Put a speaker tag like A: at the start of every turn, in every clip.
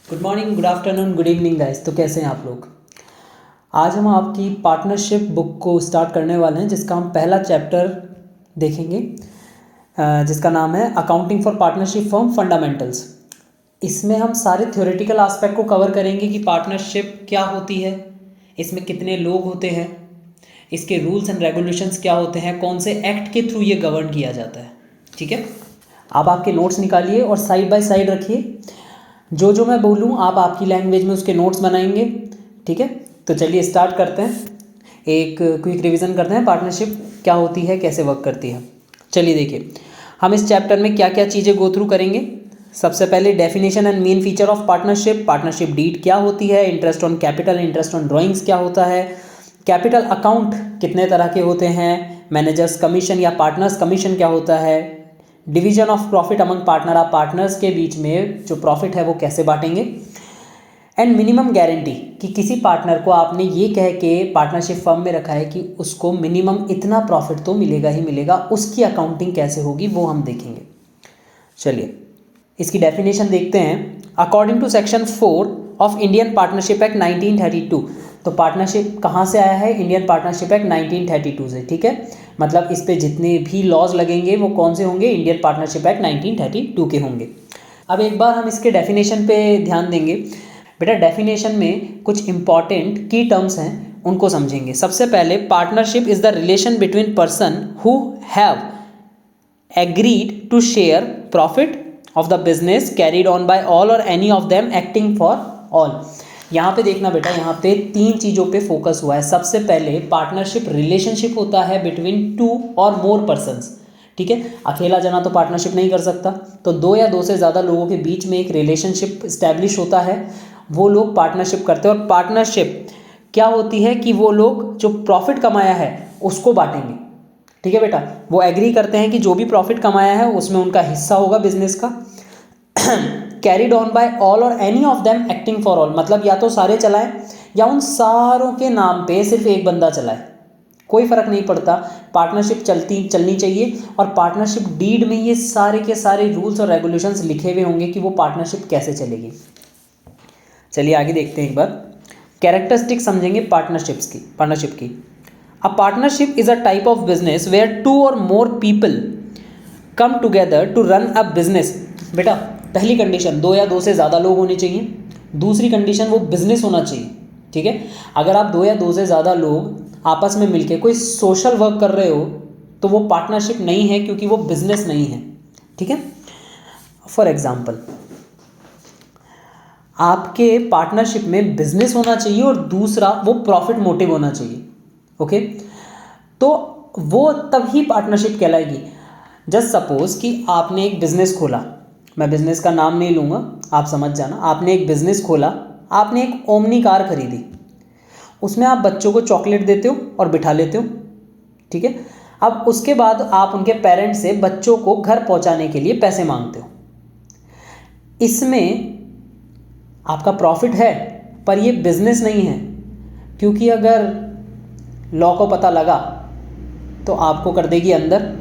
A: Good morning, good afternoon, good evening guys. तो कैसे हैं आप लोग। आज हम आपकी पार्टनरशिप बुक को स्टार्ट करने वाले हैं, जिसका हम पहला चैप्टर देखेंगे, जिसका नाम है accounting for partnership firm fundamentals. इसमें हम सारे थ्योरेटिकल एस्पेक्ट को कवर करेंगे कि पार्टनरशिप क्या होती है, इसमें कितने लोग होते हैं, इसके रूल्स एंड रेगुलेशंस क्या होते हैं, कौन से एक्ट के थ्रू ये गवर्न किया जाता है। ठीक है, आप आपके नोट्स निकालिए और साइड बाय साइड रखिए। जो जो मैं बोलूँ आप आपकी लैंग्वेज में उसके नोट्स बनाएंगे। ठीक है, तो चलिए स्टार्ट करते हैं। एक क्विक रिवीजन करते हैं, पार्टनरशिप क्या होती है, कैसे वर्क करती है। चलिए देखिए, हम इस चैप्टर में क्या क्या चीज़ें गो थ्रू करेंगे। सबसे पहले definition and main feature of partnership, partnership deed क्या होती है, interest on capital, interest on drawings क्या होता है, कैपिटल अकाउंट कितने तरह के होते हैं, मैनेजर्स कमीशन या पार्टनर्स कमीशन क्या होता है, division of profit among partner, आप पार्टनर्स के बीच में जो प्रॉफिट है वो कैसे बांटेंगे, एंड मिनिमम गारंटी कि किसी पार्टनर को आपने ये कह के पार्टनरशिप फर्म में रखा है कि उसको मिनिमम इतना प्रॉफिट तो मिलेगा ही मिलेगा, उसकी अकाउंटिंग कैसे होगी वो हम देखेंगे। चलिए इसकी डेफिनेशन देखते हैं। According to section 4 of Indian partnership act 1932, तो पार्टनरशिप कहाँ से आया है, इंडियन पार्टनरशिप एक्ट 1932 से। ठीक है, मतलब इस पे जितने भी लॉज लगेंगे वो कौन से होंगे, इंडियन पार्टनरशिप एक्ट 1932 के होंगे। अब एक बार हम इसके डेफिनेशन पे ध्यान देंगे। बेटा डेफिनेशन में कुछ इंपॉर्टेंट की टर्म्स हैं, उनको समझेंगे। सबसे पहले, partnership is the relation between person who have agreed to share profit of the business carried on by all or any of them acting for all. यहाँ पे देखना बेटा, यहाँ पे तीन चीज़ों पे फोकस हुआ है। सबसे पहले पार्टनरशिप रिलेशनशिप होता है between two or more persons. ठीक है, अकेला जना तो पार्टनरशिप नहीं कर सकता, तो दो या दो से ज़्यादा लोगों के बीच में एक रिलेशनशिप इस्टेब्लिश होता है, वो लोग पार्टनरशिप करते हैं। और पार्टनरशिप क्या होती है कि वो लोग जो प्रॉफिट कमाया है उसको बांटेंगे। ठीक है बेटा, वो एग्री करते हैं कि जो भी प्रॉफिट कमाया है उसमें उनका हिस्सा होगा बिजनेस का। Carried on by all or any of them acting for all, मतलब या तो सारे चलाएं या उन सारों के नाम पे सिर्फ एक बंदा चलाए, कोई फर्क नहीं पड़ता। पार्टनरशिप चलनी चाहिए। और पार्टनरशिप डीड में ये सारे के सारे रूल्स और रेगुलेशंस लिखे हुए होंगे कि वो पार्टनरशिप कैसे चलेगी। चलिए आगे देखते हैं एक बार। कैरेक्टरिस्टिक समझेंगे पार्टनरशिप की। A partnership is a type of business where two or more people come together to run a business. बेटा पहली कंडीशन, दो या दो से ज़्यादा लोग होने चाहिए। दूसरी कंडीशन, वो बिजनेस होना चाहिए। ठीक है, अगर आप दो या दो से ज़्यादा लोग आपस में मिलकर कोई सोशल वर्क कर रहे हो तो वो पार्टनरशिप नहीं है, क्योंकि वो बिजनेस नहीं है। ठीक है, फॉर एग्जाम्पल, आपके पार्टनरशिप में बिजनेस होना चाहिए और दूसरा वो प्रॉफिट मोटिव होना चाहिए। ओके, तो वो तभी पार्टनरशिप कहलाएगी। जस्ट सपोज कि आपने एक बिजनेस खोला, मैं बिजनेस का नाम नहीं लूँगा, आप समझ जाना। आपने एक बिजनेस खोला, आपने एक ओमनी कार खरीदी, उसमें आप बच्चों को चॉकलेट देते हो और बिठा लेते हो। ठीक है, अब उसके बाद आप उनके पेरेंट्स से बच्चों को घर पहुंचाने के लिए पैसे मांगते हो। इसमें आपका प्रॉफिट है पर ये बिजनेस नहीं है, क्योंकि अगर लॉ को पता लगा तो आपको कर देगी अंदर।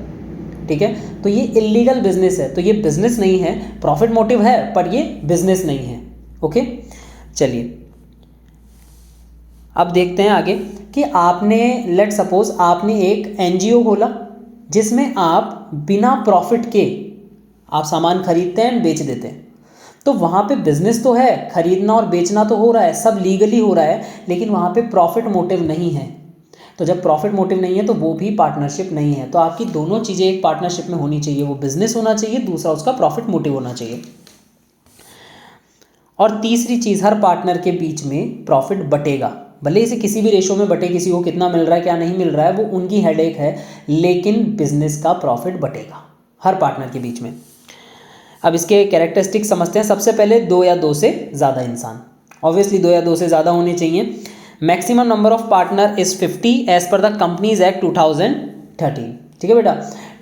A: ठीक है, तो ये इलीगल बिजनेस है, तो ये बिजनेस नहीं है। प्रॉफिट मोटिव है पर ये बिजनेस नहीं है। ओके, चलिए अब देखते हैं आगे कि आपने, लेट सपोज आपने एक एनजीओ खोला जिसमें आप बिना प्रॉफिट के आप सामान खरीदते हैं, बेच देते हैं। तो वहाँ पे बिजनेस तो है, खरीदना और बेचना तो हो रहा है, सब लीगली हो रहा है, लेकिन वहाँ पे प्रॉफिट मोटिव नहीं है। तो जब प्रॉफिट मोटिव नहीं है तो वो भी पार्टनरशिप नहीं है। तो आपकी दोनों चीज़ें एक पार्टनरशिप में होनी चाहिए, वो बिजनेस होना चाहिए, दूसरा उसका प्रॉफिट मोटिव होना चाहिए। और तीसरी चीज़, हर पार्टनर के बीच में प्रॉफिट बटेगा, भले इसे किसी भी रेशो में बटे, किसी को कितना मिल रहा है क्या नहीं मिल रहा है वो उनकी हेडेक है, लेकिन बिजनेस का प्रॉफिट बटेगा हर पार्टनर के बीच में। अब इसके कैरेक्टरिस्टिक समझते हैं। सबसे पहले, दो या दो से ज़्यादा इंसान, ऑब्वियसली दो या दो से ज़्यादा होने चाहिए। Maximum number of partner is 50 as per the companies act 2013। ठीक है बेटा,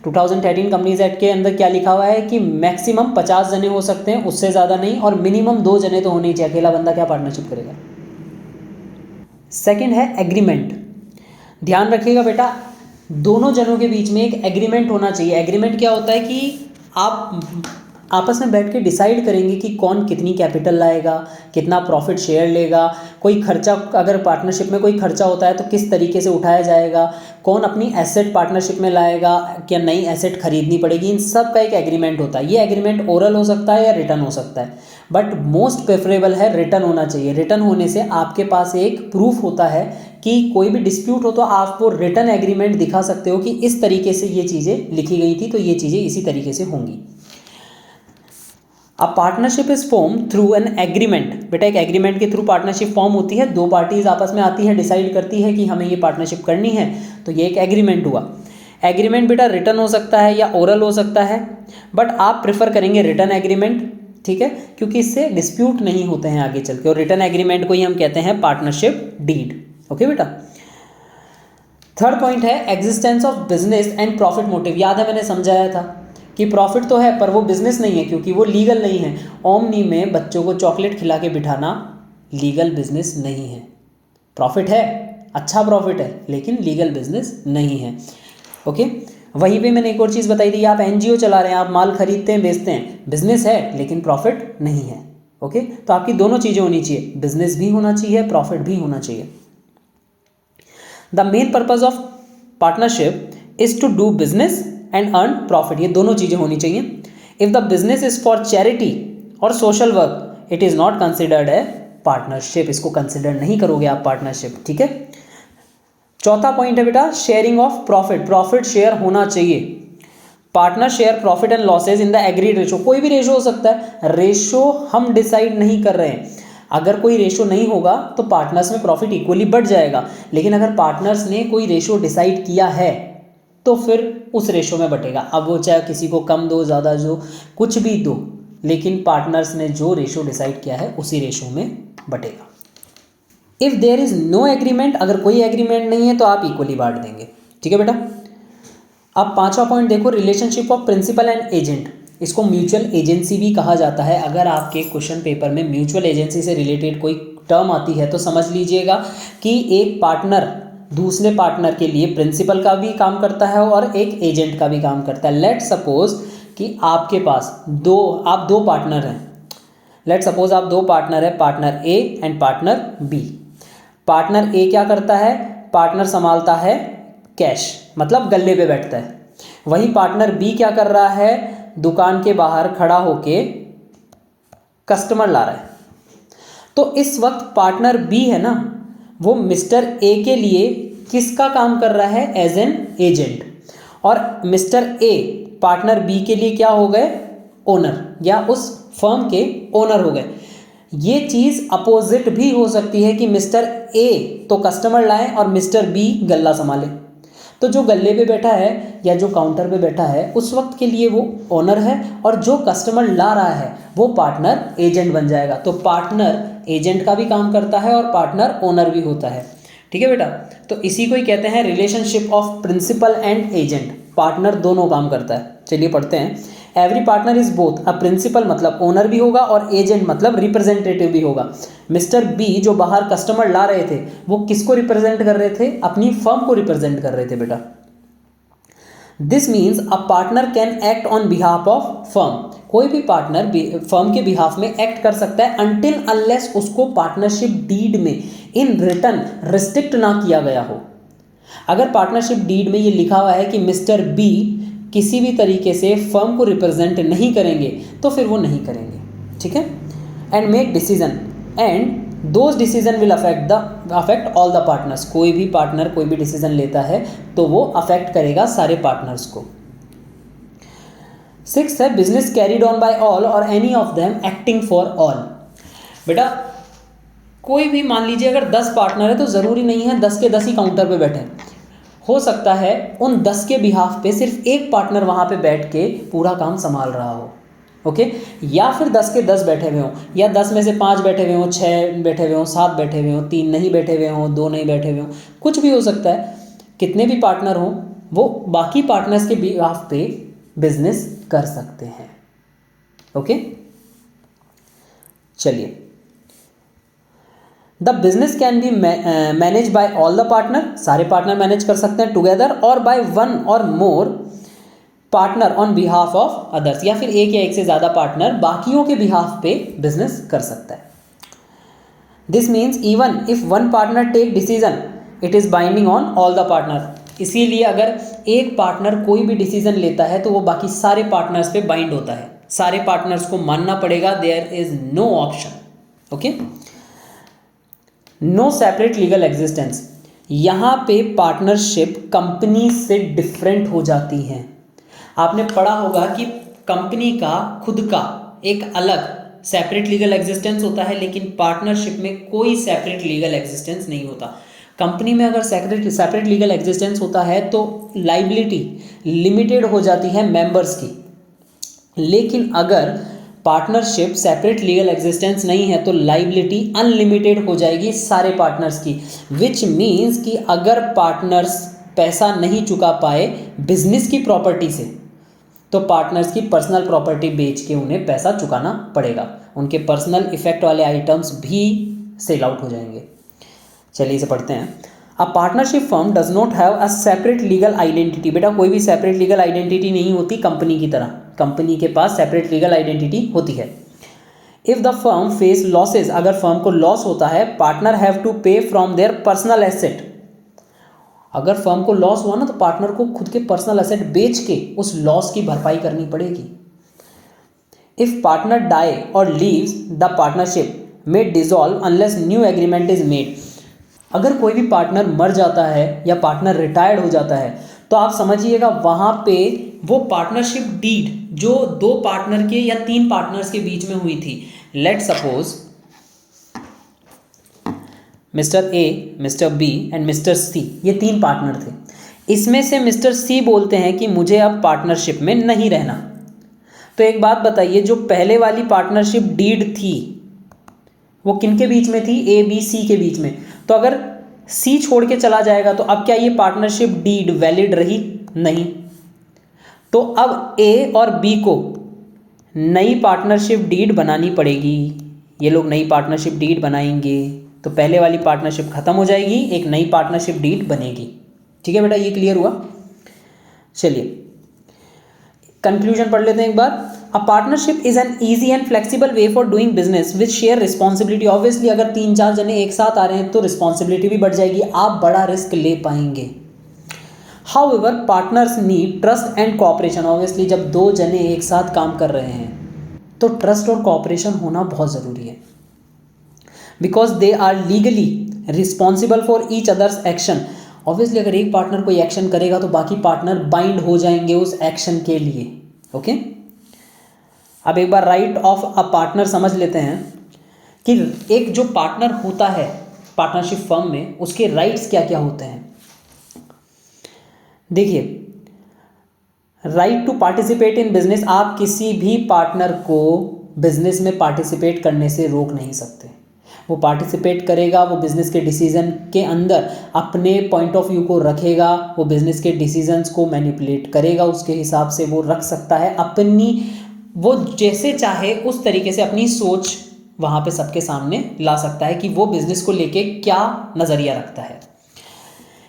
A: 2013 कंपनीज एक्ट के अंदर क्या लिखा हुआ है कि मैक्सिमम 50 जने हो सकते हैं, उससे ज़्यादा नहीं, और मिनिमम 2 जने तो होने चाहिए। अकेला बंदा क्या पार्टनरशिप करेगा। सेकेंड है एग्रीमेंट। ध्यान रखिएगा बेटा, दोनों जनों के बीच में एक एग्रीमेंट होना चाहिए। एग्रीमेंट क्या होता है कि आप आपस में बैठ के डिसाइड करेंगे कि कौन कितनी कैपिटल लाएगा, कितना प्रॉफिट शेयर लेगा, कोई खर्चा, अगर पार्टनरशिप में कोई खर्चा होता है तो किस तरीके से उठाया जाएगा, कौन अपनी एसेट पार्टनरशिप में लाएगा, क्या नई एसेट खरीदनी पड़ेगी, इन सब का एक एग्रीमेंट होता है। ये एग्रीमेंट ओरल हो सकता है या रिटन हो सकता है, बट मोस्ट प्रेफरेबल है रिटन होना चाहिए। रिटन होने से आपके पास एक प्रूफ होता है कि कोई भी डिस्प्यूट हो तो आप वो रिटन एग्रीमेंट दिखा सकते हो कि इस तरीके से ये चीज़ें लिखी गई थी तो ये चीज़ें इसी तरीके से होंगी। अब partnership is form through an agreement. बेटा एक एग्रीमेंट के थ्रू पार्टनरशिप फॉर्म होती है, दो पार्टीज आपस में आती है, डिसाइड करती है कि हमें ये पार्टनरशिप करनी है, तो ये एक एग्रीमेंट हुआ। एग्रीमेंट बेटा रिटन हो सकता है या ओरल हो सकता है, बट आप प्रेफर करेंगे रिटन एग्रीमेंट, ठीक है, क्योंकि इससे डिस्प्यूट नहीं होते हैं आगे चल के, और रिटन एग्रीमेंट को ही हम कहते हैं पार्टनरशिप डीड। ओके बेटा। थर्ड पॉइंट है existence of business and profit motive. याद है मैंने समझाया था कि प्रॉफिट तो है पर वो बिजनेस नहीं है क्योंकि वो लीगल नहीं है। ओमनी में बच्चों को चॉकलेट खिला के बिठाना लीगल बिजनेस नहीं है। प्रॉफिट है, अच्छा प्रॉफिट है, लेकिन लीगल बिजनेस नहीं है। ओके। वहीं पे मैंने एक और चीज़ बताई थी, आप एनजीओ चला रहे हैं, आप माल खरीदते हैं बेचते हैं, बिजनेस है लेकिन प्रॉफिट नहीं है। ओके, तो आपकी दोनों चीज़ें होनी चाहिए, बिजनेस भी होना चाहिए, प्रॉफिट भी होना चाहिए। The main purpose of partnership is to do business and earn profit. ये दोनों चीज़ें होनी चाहिए। If the business is for charity or social work it is not considered a partnership. इसको कंसिडर नहीं करोगे आप पार्टनरशिप, ठीक है। चौथा पॉइंट है बेटा sharing of profit. Profit share होना चाहिए। Partner share profit and losses in the agreed ratio. कोई भी रेशो हो सकता है, रेशो हम डिसाइड नहीं कर रहे हैं। अगर कोई रेशो नहीं होगा तो पार्टनर्स में प्रॉफिट इक्वली बढ़ जाएगा, लेकिन अगर पार्टनर्स ने कोई रेशो डिसाइड किया है तो फिर उस रेशो में बटेगा। अब वो चाहे किसी को कम दो, ज़्यादा दो, कुछ भी दो, लेकिन पार्टनर्स ने जो रेशो डिसाइड किया है उसी रेशो में बटेगा। If there is no agreement, अगर कोई एग्रीमेंट नहीं है तो आप इक्वली बांट देंगे, ठीक है बेटा। अब पांचवा पॉइंट देखो, relationship of principal and agent. इसको म्यूचुअल एजेंसी भी कहा जाता है। अगर आपके क्वेश्चन पेपर में म्यूचुअल एजेंसी से रिलेटेड कोई टर्म आती है तो समझ लीजिएगा कि एक पार्टनर दूसरे पार्टनर के लिए प्रिंसिपल का भी काम करता है और एक एजेंट का भी काम करता है। लेट सपोज कि आपके पास आप दो पार्टनर हैं। लेट सपोज आप दो पार्टनर है, partner A and partner B. Partner A क्या करता है, पार्टनर संभालता है कैश, मतलब गल्ले पे बैठता है। वही पार्टनर बी क्या कर रहा है, दुकान के बाहर खड़ा होके कस्टमर ला रहा है। तो इस वक्त पार्टनर बी है ना, वो मिस्टर ए के लिए किसका काम कर रहा है, एज एन एजेंट, और मिस्टर ए पार्टनर बी के लिए क्या हो गए, ओनर, या उस फर्म के ओनर हो गए। ये चीज़ अपोजिट भी हो सकती है कि मिस्टर ए तो कस्टमर लाए और मिस्टर बी गल्ला संभाले। तो जो गल्ले पे बैठा है या जो काउंटर पे बैठा है उस वक्त के लिए वो ओनर है, और जो कस्टमर ला रहा है वो पार्टनर एजेंट बन जाएगा। तो पार्टनर एजेंट का भी काम करता है और पार्टनर ओनर भी होता है, ठीक है बेटा। तो इसी को ही कहते हैं relationship of principal and agent. Partner दोनों काम करता है। चलिए पढ़ते हैं। Every partner is both a principal, मतलब ओनर भी होगा, और एजेंट मतलब रिप्रेजेंटेटिव भी होगा। मिस्टर बी जो बाहर कस्टमर ला रहे थे वो किसको रिप्रेजेंट कर रहे थे, अपनी फर्म को रिप्रेजेंट कर रहे थे बेटा। This means a partner can act on behalf of firm. कोई भी पार्टनर फर्म के बिहाफ में एक्ट कर सकता है अनटिल अनलेस उसको पार्टनरशिप डीड में इन रिटर्न रिस्ट्रिक्ट ना किया गया हो। अगर पार्टनरशिप डीड में ये लिखा हुआ है कि मिस्टर बी किसी भी तरीके से फर्म को रिप्रेजेंट नहीं करेंगे तो फिर वो नहीं करेंगे, ठीक है। And make decision and those decision will affect all the partners. कोई भी पार्टनर कोई भी डिसीजन लेता है तो वो अफेक्ट करेगा सारे पार्टनर्स को। 6 है business carried on by all or any of them acting for all. बेटा कोई भी मान लीजिए अगर 10 पार्टनर है तो ज़रूरी नहीं है 10 के 10 ही काउंटर पे बैठे। हो सकता है उन 10 के बिहाफ पे सिर्फ एक पार्टनर वहाँ पे बैठ के पूरा काम संभाल रहा हो, ओके। या फिर 10 के 10 बैठे हुए हों, या 10 में से 5 बैठे हुए हों, 6 बैठे हुए हों, 7 बैठे हुए हों, 3 नहीं बैठे हुए हों, 2 नहीं बैठे हुए हों, कुछ भी हो सकता है। कितने भी पार्टनर हों वो बाकी पार्टनर्स के बिहाफ पे बिजनेस कर सकते हैं, ओके। चलिए, the business can be manage by all the partner. सारे पार्टनर मैनेज कर सकते हैं together, or by one or more partner on behalf of others, या फिर एक या एक से ज़्यादा पार्टनर बाकियों के बिहाफ पे बिजनेस कर सकता है। This means even if one partner take decision it is binding on all the partner. इसीलिए अगर एक पार्टनर कोई भी डिसीजन लेता है तो वो बाकी सारे पार्टनर्स पे बाइंड होता है, सारे पार्टनर्स को मानना पड़ेगा, there is no option. Okay, no separate legal existence. यहाँ पे पार्टनरशिप कंपनी से डिफरेंट हो जाती हैं। आपने पढ़ा होगा कि कंपनी का खुद का एक अलग सेपरेट लीगल एग्जिस्टेंस होता है, लेकिन पार्टनरशिप में कोई सेपरेट लीगल एग्जिस्टेंस नहीं होता। कंपनी में अगर सेपरेट लीगल एग्जिस्टेंस होता है तो लाइबिलिटी लिमिटेड हो जाती है मेंबर्स की, लेकिन अगर पार्टनरशिप सेपरेट लीगल एग्जिस्टेंस नहीं है तो लाइबिलिटी अनलिमिटेड हो जाएगी सारे पार्टनर्स की, विच मीन्स कि अगर पार्टनर्स पैसा नहीं चुका पाए बिजनेस की प्रॉपर्टी से तो पार्टनर्स की पर्सनल प्रॉपर्टी बेच के उन्हें पैसा चुकाना पड़ेगा, उनके पर्सनल इफेक्ट वाले आइटम्स भी सेल आउट हो जाएंगे। चलिए इसे पढ़ते हैं। A partnership firm does not have a separate legal identity. बेटा कोई भी सेपरेट लीगल आइडेंटिटी नहीं होती कंपनी की तरह, कंपनी के पास सेपरेट लीगल आइडेंटिटी होती है। If the firm face losses, अगर फर्म को लॉस होता है, पार्टनर हैव टू पे फ्रॉम देयर पर्सनल एसेट। अगर फर्म को लॉस हुआ ना तो पार्टनर को खुद के पर्सनल एसेट बेच के उस लॉस की भरपाई करनी पड़ेगी। इफ पार्टनर डाई और लीव्स द पार्टनरशिप में dissolve unless new agreement is made. अगर कोई भी पार्टनर मर जाता है या पार्टनर रिटायर्ड हो जाता है तो आप समझिएगा वहां पे वो पार्टनरशिप डीड जो दो पार्टनर के या तीन पार्टनर्स के बीच में हुई थी, let suppose mister A, mister B and mister C, ये तीन पार्टनर थे। इसमें से मिस्टर सी बोलते हैं कि मुझे अब पार्टनरशिप में नहीं रहना। तो एक बात बताइए, जो पहले वाली पार्टनरशिप डीड थी वो किनके बीच में थी? ए बी सी के बीच में। तो अगर सी छोड़ के चला जाएगा तो अब क्या ये पार्टनरशिप डीड वैलिड रही? नहीं। तो अब ए और बी को नई पार्टनरशिप डीड बनानी पड़ेगी। ये लोग नई पार्टनरशिप डीड बनाएंगे तो पहले वाली पार्टनरशिप खत्म हो जाएगी, एक नई पार्टनरशिप डीड बनेगी। ठीक है बेटा, ये क्लियर हुआ? चलिए कंक्लूजन पढ़ लेते हैं एक बार। A partnership is an easy and flexible way for doing business with share responsibility. Obviously अगर 3-4 जने एक साथ आ रहे हैं तो रिस्पॉन्सिबिलिटी भी बढ़ जाएगी, आप बड़ा रिस्क ले पाएंगे। However partners need trust and cooperation. Obviously जब 2 जने एक साथ काम कर रहे हैं तो ट्रस्ट और कोऑपरेशन होना बहुत ज़रूरी है, because they are legally responsible for each others action. Obviously अगर एक पार्टनर कोई एक्शन करेगा तो बाकी पार्टनर बाइंड हो जाएंगे उस एक्शन के लिए। ओके, अब एक बार राइट ऑफ अ पार्टनर समझ लेते हैं कि एक जो पार्टनर होता है पार्टनरशिप फर्म में उसके राइट्स क्या क्या होते हैं। देखिए, right to participate in business. आप किसी भी पार्टनर को बिजनेस में पार्टिसिपेट करने से रोक नहीं सकते। वो पार्टिसिपेट करेगा, वो बिजनेस के डिसीजन के अंदर अपने पॉइंट ऑफ व्यू को रखेगा, वो बिजनेस के डिसीजंस को मैनिपुलेट करेगा, उसके हिसाब से वो रख सकता है अपनी, वो जैसे चाहे उस तरीके से अपनी सोच वहाँ पे सबके सामने ला सकता है कि वो बिजनेस को लेके क्या नज़रिया रखता है।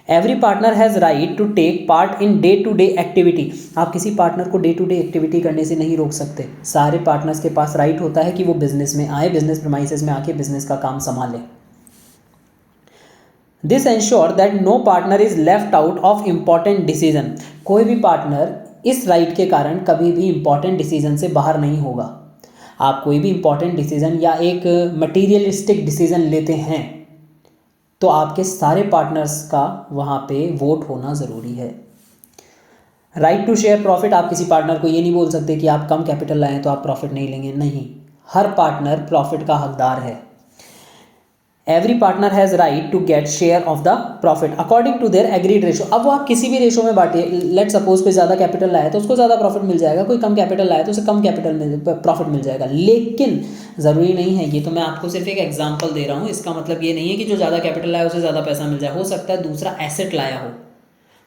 A: Every partner has right to take part in day to day activity. आप किसी पार्टनर को डे टू डे एक्टिविटी करने से नहीं रोक सकते। सारे पार्टनर्स के पास राइट होता है कि वो बिजनेस में आए, बिजनेस प्रीमाइसेस में आके बिजनेस का काम संभाले। This ensure that no partner is left out of important decision. कोई भी पार्टनर इस राइट के कारण कभी भी इंपॉर्टेंट डिसीजन से बाहर नहीं होगा। आप कोई भी इंपॉर्टेंट डिसीजन या एक मटीरियलिस्टिक डिसीजन लेते हैं तो आपके सारे पार्टनर्स का वहाँ पे वोट होना ज़रूरी है। Right to share profit. आप किसी पार्टनर को ये नहीं बोल सकते कि आप कम कैपिटल लाएं तो आप प्रॉफिट नहीं लेंगे, नहीं, हर पार्टनर प्रॉफिट का हकदार है। Every partner has right to get share of the profit according to their agreed ratio. अब वो आप किसी भी रेशो में बांटिए। लेट सपोज कोई ज़्यादा कैपिटल लाया तो उसको ज़्यादा प्रॉफिट मिल जाएगा, कोई कम कैपिटल लाया तो उसे कम कैपिटल प्रॉफिट मिल जाएगा। लेकिन ज़रूरी नहीं है, ये तो मैं आपको सिर्फ एक एग्जाम्पल दे रहा हूँ। इसका मतलब ये नहीं है कि जो ज़्यादा कैपिटल लाया उसे ज़्यादा पैसा मिल जाए। हो सकता है दूसरा एसेट लाया हो,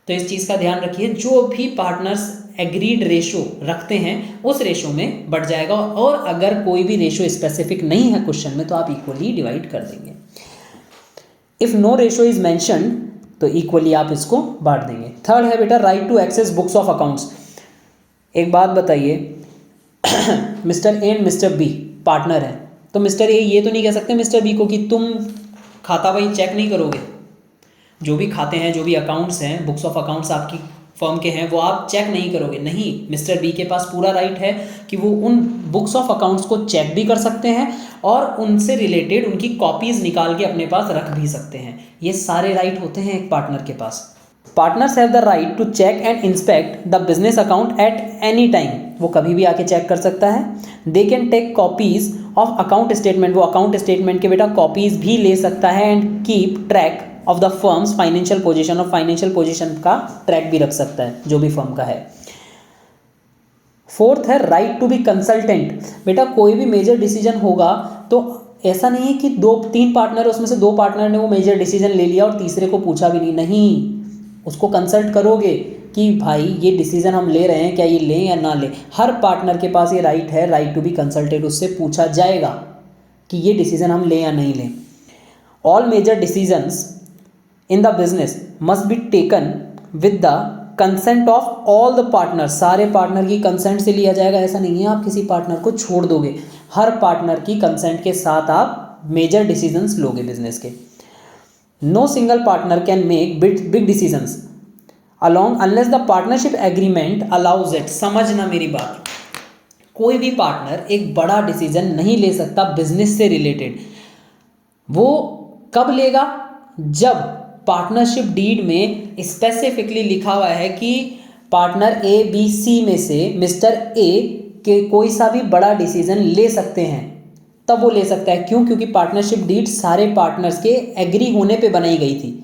A: तो इस चीज़ का ध्यान रखिए। जो भी पार्टनर्स एग्रीड रेशो रखते हैं उस रेशो में बढ़ जाएगा, और अगर कोई भी रेशो स्पेसिफिक नहीं है क्वेश्चन में तो आप इक्वली डिवाइड कर देंगे। If no ratio is mentioned तो इक्वली आप इसको बांट देंगे। थर्ड है बेटा right to access books of accounts. एक बात बताइए, mister A and mister B partner हैं, तो मिस्टर ए ये तो नहीं कह सकते मिस्टर बी को कि तुम खाता भाई चेक नहीं करोगे, जो भी खाते हैं, जो भी अकाउंट्स हैं, बुक्स ऑफ अकाउंट्स आपकी फर्म के हैं, वो आप चेक नहीं करोगे। नहीं, मिस्टर बी के पास पूरा राइट है कि वो उन बुक्स ऑफ अकाउंट्स को चेक भी कर सकते हैं और उनसे रिलेटेड उनकी कॉपीज़ निकाल के अपने पास रख भी सकते हैं। ये सारे राइट होते हैं एक पार्टनर के पास। Partners have the right to check and inspect the business account at any time, वो कभी भी आके चेक कर सकता है। They can take copies of account statement, वो अकाउंट स्टेटमेंट के बेटा कॉपीज भी ले सकता है। And keep track of the firm's financial position, और फाइनेंशियल पोजीशन का ट्रैक भी रख सकता है जो भी फर्म का है। फोर्थ है राइट टू बी कंसल्टेंट। बेटा कोई भी मेजर डिसीजन होगा तो ऐसा नहीं है कि तीन पार्टनर है, उसमें से दो पार्टनर ने वो मेजर डिसीजन ले लिया और तीसरे को पूछा भी नहीं, उसको कंसल्ट करोगे कि भाई ये डिसीजन हम ले रहे हैं, क्या ये लें या ना लें। हर पार्टनर के पास ये राइट है, राइट टू बी कंसल्टेड, उससे पूछा जाएगा कि ये डिसीजन हम लें या नहीं लें। All major decisions in the business must be taken with the consent of all the partner, सारे पार्टनर की कंसेंट से लिया जाएगा। ऐसा नहीं है आप किसी पार्टनर को छोड़ दोगे, हर पार्टनर की कंसेंट के साथ आप मेजर डिसीजंस लोगे बिजनेस के। No single partner can make big decisions along unless the partnership agreement allows it. समझना मेरी बात, कोई भी पार्टनर एक बड़ा डिसीजन नहीं ले सकता बिजनेस से रिलेटेड। वो कब लेगा? जब पार्टनरशिप डीड में स्पेसिफिकली लिखा हुआ है कि पार्टनर ए बी सी में से मिस्टर ए के कोई सा भी बड़ा डिसीजन ले सकते हैं, तब वो ले सकता है। क्यों? क्योंकि पार्टनरशिप डीड सारे पार्टनर्स के एग्री होने पे बनाई गई थी।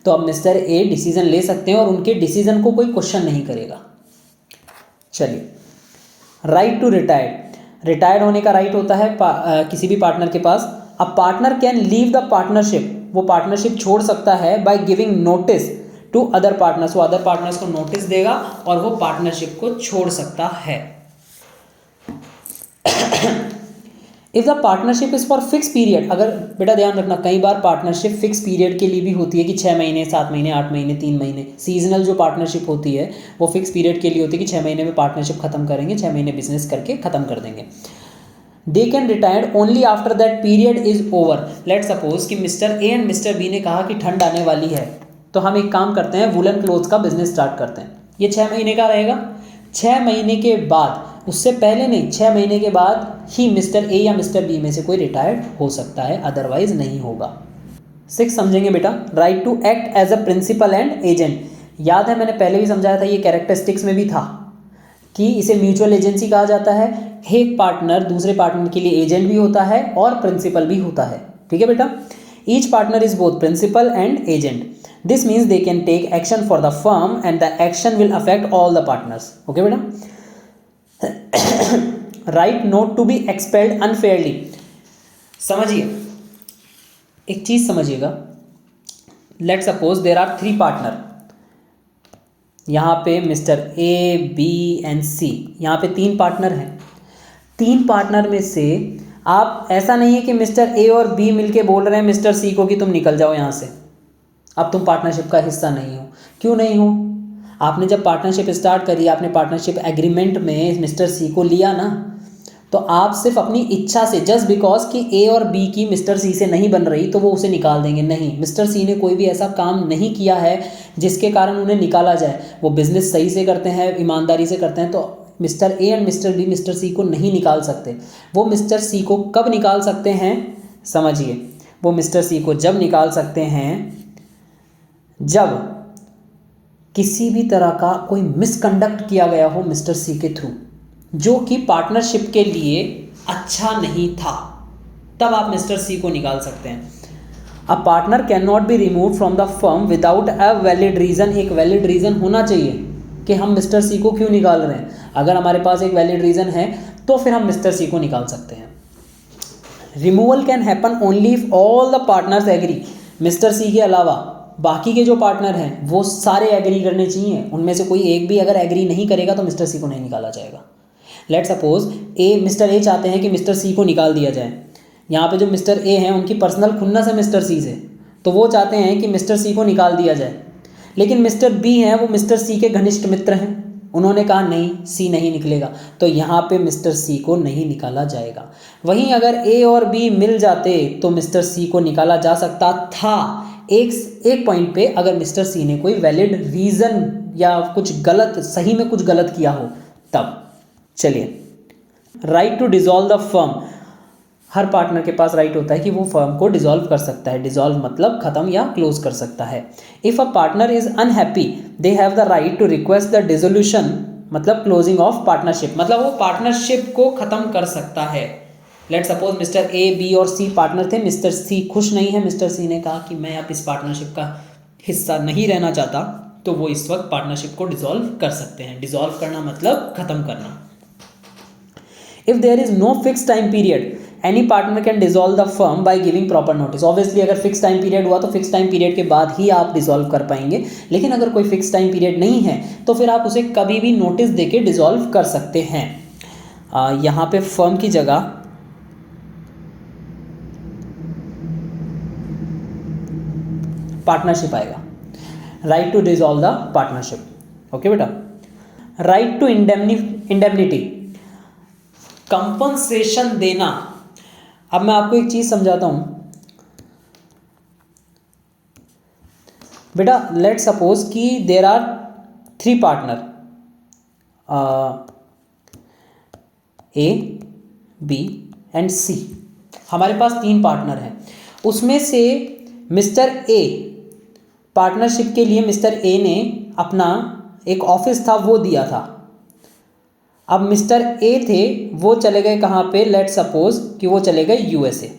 A: तो अब मिस्टर ए डिसीजन ले सकते हैं और उनके डिसीजन को कोई क्वेश्चन नहीं करेगा। चलिए, राइट टू रिटायर्ड होने का राइट होता है किसी भी पार्टनर के पास। अब partner can leave the partnership, वो पार्टनरशिप छोड़ सकता है by giving notice to other partners, वो अदर पार्टनर्स को नोटिस देगा और वो पार्टनरशिप को छोड़ सकता है। If the partnership is for fix period, अगर बेटा ध्यान रखना कई बार पार्टनरशिप फिक्स पीरियड के लिए भी होती है कि 6 महीने, 7 महीने, 8 महीने, 3 महीने। सीजनल जो पार्टनरशिप होती है वो फिक्स पीरियड के लिए होती है कि 6 महीने में पार्टनरशिप खत्म करेंगे, 6 महीने बिजनेस करके खत्म कर देंगे। They can retire only after that period is over. Let suppose कि mister A and mister B ने कहा कि ठंड आने वाली है, तो हम एक काम करते हैं, वुलन क्लोथ्स का बिजनेस स्टार्ट करते हैं। ये 6 महीने का रहेगा। 6 महीने के बाद, उससे पहले नहीं, 6 महीने के बाद ही मिस्टर ए या मिस्टर बी में से कोई रिटायर्ड हो सकता है, अदरवाइज नहीं होगा। 6 समझेंगे बेटा, right to act as a principal and agent. याद है मैंने पहले भी समझाया था, ये कैरेक्टरिस्टिक्स में भी था कि इसे म्यूचुअल एजेंसी कहा जाता है। एक पार्टनर दूसरे पार्टनर के लिए एजेंट भी होता है और प्रिंसिपल भी होता है। ठीक है बेटा, each partner is both principal and agent. This means they can take action for the firm and the action will affect all the partners. Okay बेटा, right not to be expelled unfairly. समझिए, एक चीज समझिएगा, let suppose there are 3 partner, यहाँ पे mister A B and C, यहाँ पे 3 partner हैं। 3 पार्टनर में से आप, ऐसा नहीं है कि मिस्टर ए और बी मिलके बोल रहे हैं मिस्टर सी को कि तुम निकल जाओ यहाँ से, अब तुम पार्टनरशिप का हिस्सा नहीं हो। क्यों नहीं हो? आपने जब पार्टनरशिप स्टार्ट करी, आपने पार्टनरशिप एग्रीमेंट में मिस्टर सी को लिया ना, तो आप सिर्फ अपनी इच्छा से, जस्ट बिकॉज कि ए और बी की मिस्टर सी से नहीं बन रही तो वो उसे निकाल देंगे, नहीं। मिस्टर सी ने कोई भी ऐसा काम नहीं किया है जिसके कारण उन्हें निकाला जाए। वो बिजनेस सही से करते हैं, ईमानदारी से करते हैं, तो mister A and mister B mister C को नहीं निकाल सकते। वो मिस्टर सी को कब निकाल सकते हैं? समझिए, वो मिस्टर सी को जब निकाल सकते हैं जब किसी भी तरह का कोई मिसकंडक्ट किया गया हो मिस्टर सी के थ्रू, जो कि पार्टनरशिप के लिए अच्छा नहीं था, तब आप मिस्टर सी को निकाल सकते हैं। A partner can not be remove from the firm without a valid reason. एक वैलिड रीज़न होना चाहिए कि हम मिस्टर सी को क्यों निकाल रहे हैं। अगर हमारे पास एक वैलिड रीज़न है तो फिर हम मिस्टर सी को निकाल सकते हैं। Removal can happen only if all the partners agree. Mister C के अलावा बाकी के जो पार्टनर हैं वो सारे एग्री करने चाहिए। उनमें से कोई एक भी अगर एग्री नहीं करेगा तो मिस्टर सी को नहीं निकाला जाएगा। लेट सपोज मिस्टर ए चाहते हैं कि मिस्टर सी को निकाल दिया जाए। यहाँ पे जो मिस्टर ए हैं उनकी पर्सनल खुन्नस है मिस्टर सी से, तो वो चाहते हैं कि मिस्टर सी को निकाल दिया जाए। लेकिन मिस्टर बी हैं, वो मिस्टर सी के घनिष्ठ मित्र हैं, उन्होंने कहा नहीं, सी नहीं निकलेगा, तो यहाँ पे मिस्टर सी को नहीं निकाला जाएगा। वहीं अगर ए और बी मिल जाते तो मिस्टर सी को निकाला जा सकता था एक पॉइंट पे, अगर मिस्टर सी ने कोई वैलिड रीज़न या कुछ गलत, सही में कुछ गलत किया हो तब। चलिए, right to dissolve the firm. हर पार्टनर के पास राइट होता है कि वो फर्म को डिसॉल्व कर सकता है। डिसॉल्व मतलब खत्म या क्लोज कर सकता है। If a partner is unhappy they have the right to request the dissolution, मतलब क्लोजिंग ऑफ पार्टनरशिप, मतलब वो पार्टनरशिप को खत्म कर सकता है। Let suppose mister A, B और सी पार्टनर थे, मिस्टर सी खुश नहीं है, मिस्टर सी ने कहा कि मैं अब इस पार्टनरशिप का हिस्सा नहीं रहना चाहता, तो वो इस वक्त पार्टनरशिप को डिसॉल्व कर सकते हैं। डिसॉल्व करना मतलब खत्म करना। If there is no fix time period any partner can dissolve the firm by giving proper notice. Obviously अगर फिक्स टाइम पीरियड हुआ तो फिक्स टाइम पीरियड के बाद ही आप डिसॉल्व कर पाएंगे, लेकिन अगर कोई फिक्स टाइम पीरियड नहीं है तो फिर आप उसे कभी भी नोटिस देके डिसॉल्व कर सकते हैं। यहाँ पे फर्म की जगह पार्टनरशिप आएगा। Right to dissolve the partnership. Okay बेटा। राइट टू इंडेमनिटी, कंपनसेशन देना। अब मैं आपको एक चीज समझाता हूं बेटा। लेट सपोज कि there are 3 partner, A, B and C. हमारे पास 3 पार्टनर हैं, उसमें से मिस्टर ए, पार्टनरशिप के लिए मिस्टर ए ने अपना एक ऑफिस था वो दिया था। अब मिस्टर ए थे, वो चले गए कहाँ पे, लेट सपोज कि वो चले गए यूएसए।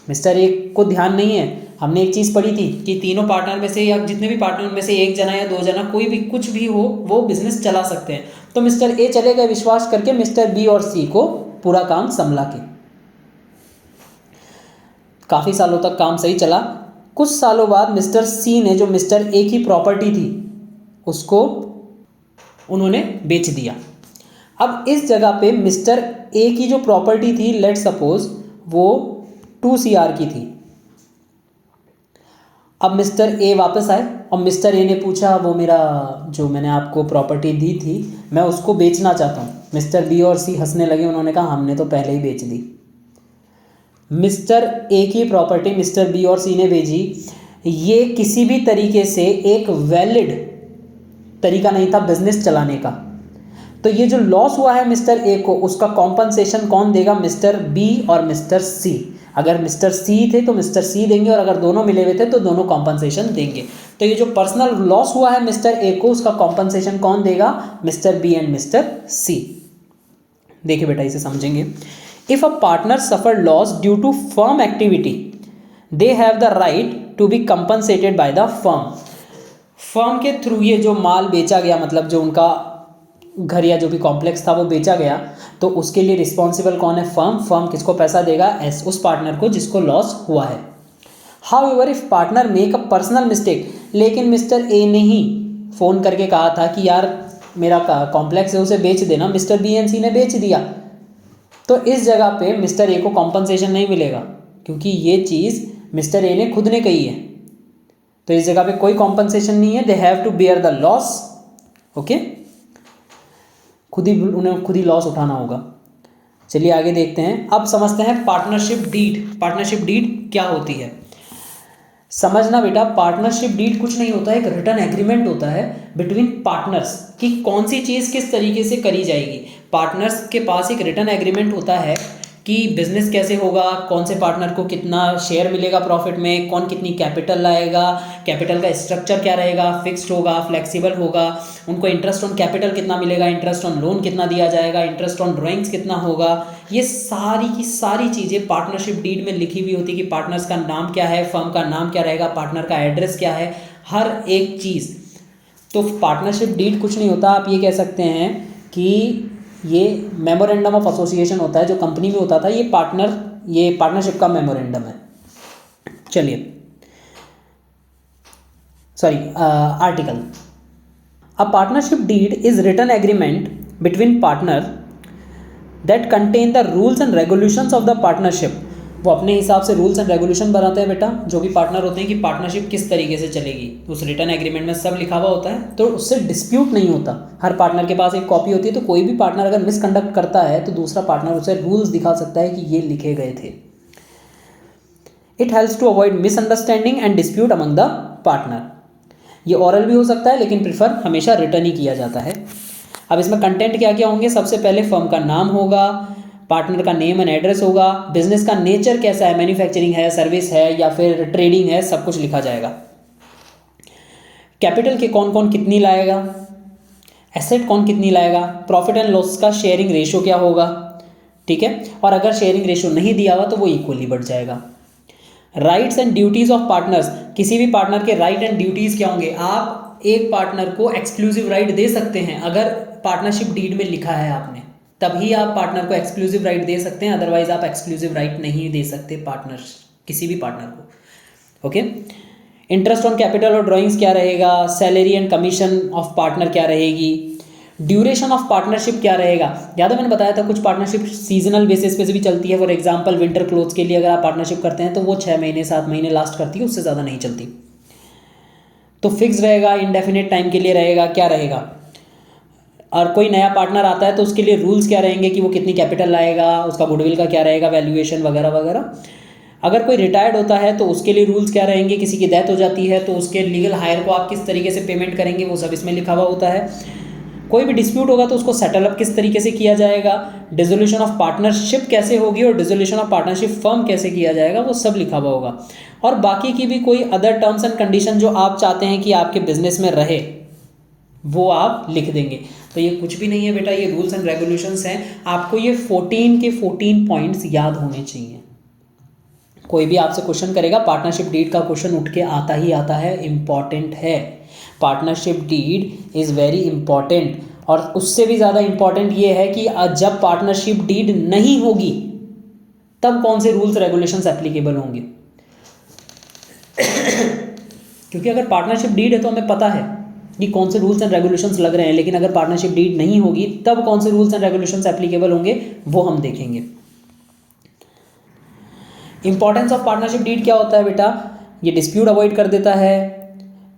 A: मिस्टर ए को ध्यान नहीं है, हमने एक चीज़ पढ़ी थी कि तीनों पार्टनर में से या जितने भी पार्टनर में से एक जना या 2 जना, कोई भी कुछ भी हो, वो बिजनेस चला सकते हैं। तो मिस्टर ए चले गए विश्वास करके मिस्टर बी और सी को पूरा काम संभला के। काफ़ी सालों तक काम सही चला। कुछ सालों बाद मिस्टर सी ने जो मिस्टर ए की प्रॉपर्टी थी उसको उन्होंने बेच दिया। अब इस जगह पे मिस्टर ए की जो प्रॉपर्टी थी, लेट सपोज वो 2 CR की थी। अब मिस्टर ए वापस आए और मिस्टर ए ने पूछा वो मेरा जो मैंने आपको प्रॉपर्टी दी थी मैं उसको बेचना चाहता हूँ। मिस्टर बी और सी हंसने लगे, उन्होंने कहा हमने तो पहले ही बेच दी। मिस्टर ए की प्रॉपर्टी मिस्टर बी और सी ने भेजी, ये किसी भी तरीके से एक वैलिड तरीका नहीं था बिजनेस चलाने का। तो ये जो लॉस हुआ है मिस्टर ए को, उसका कॉम्पनसेशन कौन देगा, मिस्टर बी और मिस्टर सी। अगर मिस्टर सी थे तो मिस्टर सी देंगे, और अगर दोनों मिले हुए थे तो दोनों कॉम्पनसेशन देंगे। तो ये जो पर्सनल लॉस हुआ है मिस्टर ए को, उसका कॉम्पनसेशन कौन देगा, mister B and mister C. देखिए बेटा, इसे समझेंगे। If a partner suffer loss due to firm activity they have the right to be compensated by the firm. Firm के थ्रू ये जो माल बेचा गया, मतलब जो उनका घर या जो भी कॉम्प्लेक्स था वो बेचा गया, तो उसके लिए रिस्पॉन्सिबल कौन है, फर्म। फर्म किसको पैसा देगा, उस पार्टनर को जिसको लॉस हुआ है। How ever if partner make a personal mistake, लेकिन मिस्टर ए ने ही फ़ोन करके कहा था कि यार मेरा कॉम्प्लेक्स है उसे बेच देना, मिस्टर बी एंड सी ने बेच दिया, तो इस जगह पे मिस्टर ए को कॉम्पनसेशन नहीं मिलेगा, क्योंकि ये चीज़ मिस्टर ए ने खुद ने कही है। तो इस जगह पे कोई कॉम्पनसेशन नहीं है, they have to bear the loss. Okay, उन्हें खुद ही लॉस उठाना होगा। चलिए आगे देखते हैं। अब समझते हैं पार्टनरशिप डीड। पार्टनरशिप डीड क्या होती है, समझना बेटा। पार्टनरशिप डीड कुछ नहीं होता है, एक रिटर्न एग्रीमेंट होता है बिटवीन पार्टनर्स कि कौन सी चीज़ किस तरीके से करी जाएगी। पार्टनर्स के पास एक रिटर्न एग्रीमेंट होता है कि बिजनेस कैसे होगा, कौन से पार्टनर को कितना शेयर मिलेगा प्रॉफिट में, कौन कितनी कैपिटल लाएगा, कैपिटल का स्ट्रक्चर क्या रहेगा, फिक्स्ड होगा, फ्लेक्सिबल होगा, उनको इंटरेस्ट ऑन कैपिटल कितना मिलेगा, इंटरेस्ट ऑन लोन कितना दिया जाएगा, इंटरेस्ट ऑन ड्राइंग्स कितना होगा। ये सारी की सारी चीज़ें पार्टनरशिप डीड में लिखी हुई होती है कि पार्टनर्स का नाम क्या है, फर्म का नाम क्या रहेगा, पार्टनर का एड्रेस क्या है, हर एक चीज़। तो पार्टनरशिप डीड कुछ नहीं होता, आप ये कह सकते हैं कि ये मेमोरेंडम ऑफ एसोसिएशन होता है जो कंपनी में होता था, ये पार्टनरशिप का मेमोरेंडम है। चलिए, sorry, article. A partnership deed is written agreement between partner that contain the rules and regulations of the partnership. वो अपने हिसाब से रूल्स एंड रेगुलेशन बनाते हैं बेटा, जो भी पार्टनर होते हैं कि पार्टनरशिप किस तरीके से चलेगी। उस रिटर्न एग्रीमेंट में सब लिखा हुआ होता है, तो उससे डिस्प्यूट नहीं होता। हर पार्टनर के पास एक कॉपी होती है, तो कोई भी पार्टनर अगर मिसकंडक्ट करता है तो दूसरा पार्टनर उसे रूल्स दिखा सकता है कि ये लिखे गए थे। It helps to avoid misunderstanding and dispute among the partner. ये ओरल भी हो सकता है, लेकिन प्रीफर हमेशा रिटर्न ही किया जाता है। अब इसमें कंटेंट क्या क्या होंगे, सबसे पहले फर्म का नाम होगा, पार्टनर का नेम एंड एड्रेस होगा, बिजनेस का नेचर कैसा है, मैन्युफैक्चरिंग है, सर्विस है या फिर ट्रेडिंग है, सब कुछ लिखा जाएगा। कैपिटल के कौन कौन कितनी लाएगा, एसेट कौन कितनी लाएगा, प्रॉफिट एंड लॉस का शेयरिंग रेशियो क्या होगा, ठीक है। और अगर शेयरिंग रेशियो नहीं दिया हुआ तो वो इक्वली बढ़ जाएगा। Rights and duties of partners, किसी भी पार्टनर के राइट एंड ड्यूटीज क्या होंगे। आप एक पार्टनर को एक्सक्लूसिव राइट दे सकते हैं, अगर पार्टनरशिप डीड में लिखा है आपने, तभी आप पार्टनर को एक्सक्लूसिव राइट दे सकते हैं, अदरवाइज आप एक्सक्लूसिव राइट नहीं दे सकते पार्टनर, किसी भी पार्टनर को। ओके। इंटरेस्ट ऑन कैपिटल और ड्राइंग्स क्या रहेगा, salary and commission of partner क्या रहेगी, ड्यूरेशन ऑफ पार्टनरशिप क्या रहेगा। याद है मैंने बताया था कुछ पार्टनरशिप सीजनल बेसिस पे भी चलती है। फॉर एग्जांपल विंटर क्लोथ्स के लिए अगर आप पार्टनरशिप करते हैं तो वो 6 महीने 7 महीने लास्ट करती है, उससे ज़्यादा नहीं चलती। तो फिक्स रहेगा, इंडेफिनिट टाइम के लिए रहेगा, क्या रहेगा। और कोई नया पार्टनर आता है तो उसके लिए रूल्स क्या रहेंगे कि वो कितनी कैपिटल लाएगा, उसका गुडविल का क्या रहेगा, वैल्यूएशन वगैरह वगैरह। अगर कोई रिटायर्ड होता है तो उसके लिए रूल्स क्या रहेंगे, किसी की डेथ हो जाती है तो उसके लीगल हायर को आप किस तरीके से पेमेंट करेंगे, वो सब इसमें लिखा हुआ होता है। कोई भी डिस्प्यूट होगा तो उसको सेटल अप किस तरीके से किया जाएगा, डिसोल्यूशन ऑफ पार्टनरशिप कैसे होगी और डिसोल्यूशन ऑफ पार्टनरशिप फर्म कैसे किया जाएगा, वो सब लिखा हुआ होगा। और बाकी की भी कोई अदर टर्म्स एंड कंडीशन जो आप चाहते हैं कि आपके बिजनेस में रहे, वो आप लिख देंगे। तो ये कुछ भी नहीं है बेटा, ये रूल्स एंड रेगुलेशंस हैं। आपको ये 14 के 14 पॉइंट्स याद होने चाहिए। कोई भी आपसे क्वेश्चन करेगा, पार्टनरशिप डीड का क्वेश्चन उठ के आता ही आता है, इंपॉर्टेंट है। Partnership deed is very important. और उससे भी ज़्यादा इंपॉर्टेंट ये है कि जब पार्टनरशिप डीड नहीं होगी तब कौन से रूल्स रेगुलेशंस एप्लीकेबल होंगे। क्योंकि अगर पार्टनरशिप डीड है तो हमें पता है कि कौन से रूल्स एंड रेगुलेशंस लग रहे हैं, लेकिन अगर पार्टनरशिप डीड नहीं होगी तब कौन से रूल्स एंड रेगुलेशंस एप्लीकेबल होंगे, वो हम देखेंगे। इंपॉर्टेंस ऑफ पार्टनरशिप डीड क्या होता है बेटा, ये डिस्प्यूट अवॉइड कर देता है,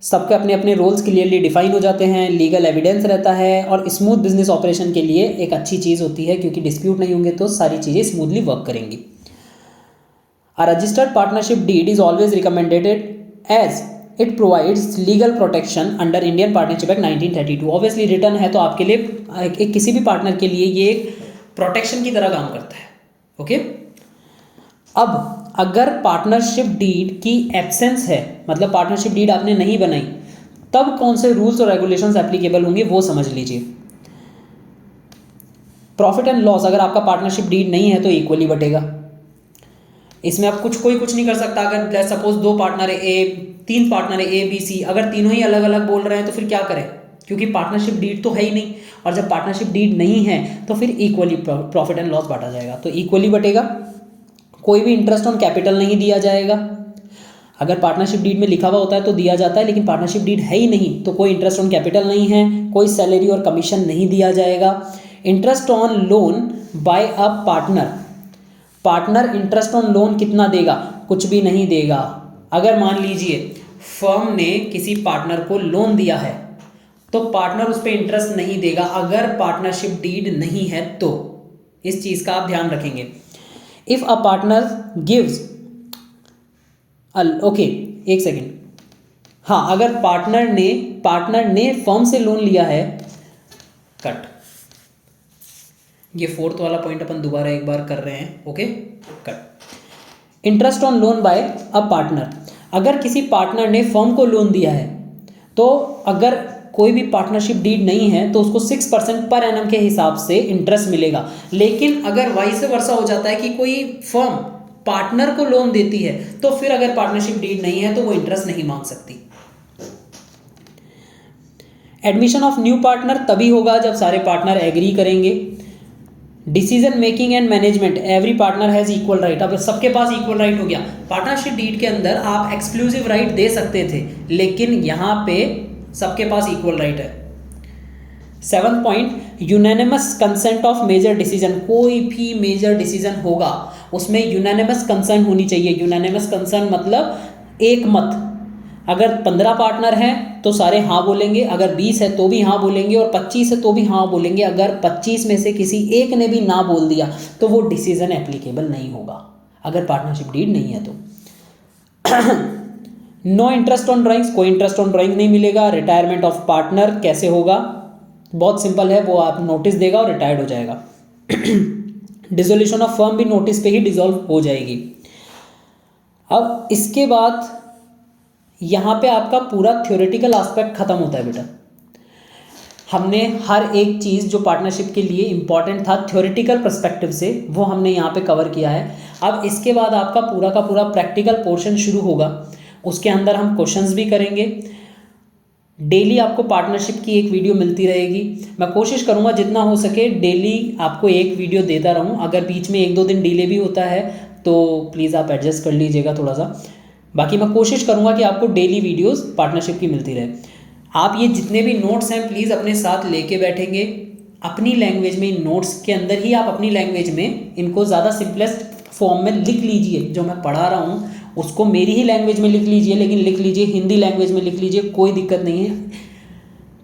A: सबके अपने अपने रोल्स क्लियरली डिफाइन हो जाते हैं, लीगल एविडेंस रहता है और स्मूथ बिजनेस ऑपरेशन के लिए एक अच्छी चीज़ होती है, क्योंकि डिस्प्यूट नहीं होंगे तो सारी चीज़ें स्मूथली वर्क करेंगी। A registered partnership deed is always recommended as it provides legal protection under Indian partnership act 1932। Obviously written है तो आपके लिए किसी भी पार्टनर के लिए ये एक प्रोटेक्शन की तरह काम करता है। ओके। अब अगर पार्टनरशिप डीड की एब्सेंस है, मतलब पार्टनरशिप डीड आपने नहीं बनाई, तब कौन से रूल्स और रेगुलेशंस एप्लीकेबल होंगे वो समझ लीजिए। प्रॉफिट एंड लॉस, अगर आपका पार्टनरशिप डीड नहीं है तो इक्वली बटेगा। इसमें आप कोई कुछ नहीं कर सकता। अगर सपोज 2 पार्टनर है, 3 पार्टनर है ए बी सी, अगर तीनों ही अलग अलग बोल रहे हैं तो फिर क्या करें, क्योंकि पार्टनरशिप डीड तो है ही नहीं। और जब पार्टनरशिप डीड नहीं है तो फिर इक्वली प्रॉफिट एंड लॉस बांटा जाएगा, तो इक्वली बटेगा। कोई भी इंटरेस्ट ऑन कैपिटल नहीं दिया जाएगा। अगर पार्टनरशिप डीड में लिखा हुआ होता है तो दिया जाता है, लेकिन पार्टनरशिप डीड है ही नहीं तो कोई इंटरेस्ट ऑन कैपिटल नहीं है, कोई सैलरी और कमीशन नहीं दिया जाएगा। Interest on loan by a partner interest on loan कितना देगा, कुछ भी नहीं देगा। अगर मान लीजिए फर्म ने किसी पार्टनर को लोन दिया है तो पार्टनर उस पर इंटरेस्ट नहीं देगा, अगर पार्टनरशिप डीड नहीं है तो। इस चीज़ का आप ध्यान रखेंगे। If a partner gives, okay एक सेकेंड, हाँ, अगर पार्टनर ने फर्म से लोन लिया है, कट, ये 4th वाला पॉइंट अपन दोबारा एक बार कर रहे हैं। Okay, cut. Interest on loan by a partner, अगर किसी पार्टनर ने फर्म को लोन दिया है तो अगर कोई भी पार्टनरशिप डीड नहीं है तो उसको 6% पर एनम के हिसाब से इंटरेस्ट मिलेगा। लेकिन अगर वाइस वर्सा हो जाता है कि कोई फर्म पार्टनर को लोन देती है तो फिर अगर पार्टनरशिप डीड नहीं है तो वो इंटरेस्ट नहीं मांग सकती। एडमिशन ऑफ न्यू पार्टनर तभी होगा जब सारे पार्टनर एग्री करेंगे। Decision making and management, every partner has equal right. अब सबके पास इक्वल राइट हो गया। पार्टनरशिप डीड के अंदर आप एक्सक्लूसिव राइट दे सकते थे, लेकिन यहाँ पे सबके पास इक्वल राइट है। 7th point, unanimous consent of major decision. कोई भी मेजर डिसीजन होगा उसमें यूनानिमस कंसेंट होनी चाहिए। यूनानिमस कंसेंट मतलब एक मत। अगर 15 पार्टनर हैं तो सारे हाँ बोलेंगे, अगर 20 है तो भी हाँ बोलेंगे, और 25 है तो भी हाँ बोलेंगे। अगर 25 में से किसी एक ने भी ना बोल दिया तो वो डिसीजन एप्लीकेबल नहीं होगा, अगर पार्टनरशिप डीड नहीं है तो। नो इंटरेस्ट ऑन ड्राइंग्स, कोई इंटरेस्ट ऑन ड्राइंग नहीं मिलेगा। रिटायरमेंट ऑफ पार्टनर कैसे होगा, बहुत सिंपल है, वो आप नोटिस देगा और रिटायर्ड हो जाएगा। डिसोल्यूशन ऑफ फर्म भी नोटिस पे ही डिसॉल्व हो जाएगी। अब इसके बाद यहाँ पे आपका पूरा थ्योरेटिकल एस्पेक्ट खत्म होता है बेटा। हमने हर एक चीज़ जो पार्टनरशिप के लिए इंपॉर्टेंट था थ्योरेटिकल पर्सपेक्टिव से, वो हमने यहाँ पे कवर किया है। अब इसके बाद आपका पूरा का पूरा प्रैक्टिकल पोर्शन शुरू होगा। उसके अंदर हम क्वेश्चंस भी करेंगे। डेली आपको पार्टनरशिप की एक वीडियो मिलती रहेगी। मैं कोशिश करूँगा जितना हो सके डेली आपको एक वीडियो देता रहूँ। अगर बीच में 1-2 दिन डिले भी होता है तो प्लीज़ आप एडजस्ट कर लीजिएगा थोड़ा सा। बाकी मैं कोशिश करूँगा कि आपको डेली वीडियोस पार्टनरशिप की मिलती रहे। आप ये जितने भी नोट्स हैं प्लीज़ अपने साथ लेके बैठेंगे अपनी लैंग्वेज में। इन नोट्स के अंदर ही आप अपनी लैंग्वेज में इनको ज़्यादा सिंपलेस्ट फॉर्म में लिख लीजिए। जो मैं पढ़ा रहा हूँ उसको मेरी ही लैंग्वेज में लिख लीजिए, लेकिन लिख लीजिए हिंदी लैंग्वेज में लिख लीजिए, कोई दिक्कत नहीं है।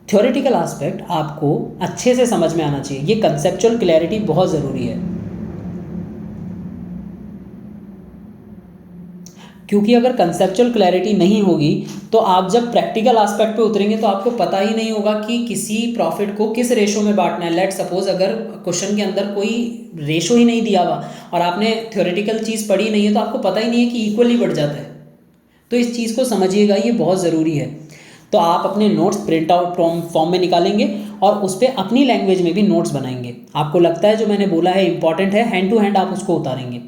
A: थ्योरेटिकल एस्पेक्ट आपको अच्छे से समझ में आना चाहिए। ये कंसेप्चुअल क्लैरिटी बहुत ज़रूरी है, क्योंकि अगर कंसेप्चुअल क्लैरिटी नहीं होगी तो आप जब प्रैक्टिकल एस्पेक्ट पे उतरेंगे तो आपको पता ही नहीं होगा कि किसी प्रॉफिट को किस रेशो में बांटना है। लेट सपोज अगर क्वेश्चन के अंदर कोई रेशो ही नहीं दिया हुआ और आपने थ्योरेटिकल चीज़ पढ़ी नहीं है तो आपको पता ही नहीं है कि इक्वली बढ़ जाता है। तो इस चीज़ को समझिएगा, ये बहुत ज़रूरी है। तो आप अपने नोट्स प्रिंट आउट फॉर्म में निकालेंगे और उस पर अपनी लैंग्वेज में भी नोट्स बनाएंगे। आपको लगता है जो मैंने बोला है इंपॉर्टेंट है, हैंड टू हैंड आप उसको उतारेंगे।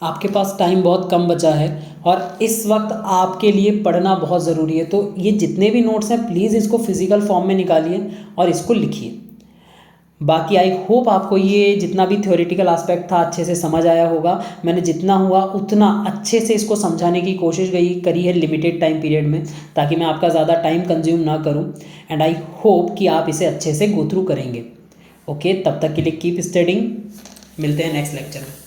A: आपके पास टाइम बहुत कम बचा है और इस वक्त आपके लिए पढ़ना बहुत ज़रूरी है। तो ये जितने भी नोट्स हैं प्लीज़ इसको फिजिकल फॉर्म में निकालिए और इसको लिखिए। बाकी आई होप आपको ये जितना भी थ्योरेटिकल एस्पेक्ट था अच्छे से समझ आया होगा। मैंने जितना हुआ उतना अच्छे से इसको समझाने की कोशिश करी है लिमिटेड टाइम पीरियड में, ताकि मैं आपका ज़्यादा टाइम कंज्यूम ना करूं। एंड आई होप कि आप इसे अच्छे से गो थ्रू करेंगे। ओके, तब तक के लिए कीप स्टडिंग। मिलते हैं नेक्स्ट लेक्चर में।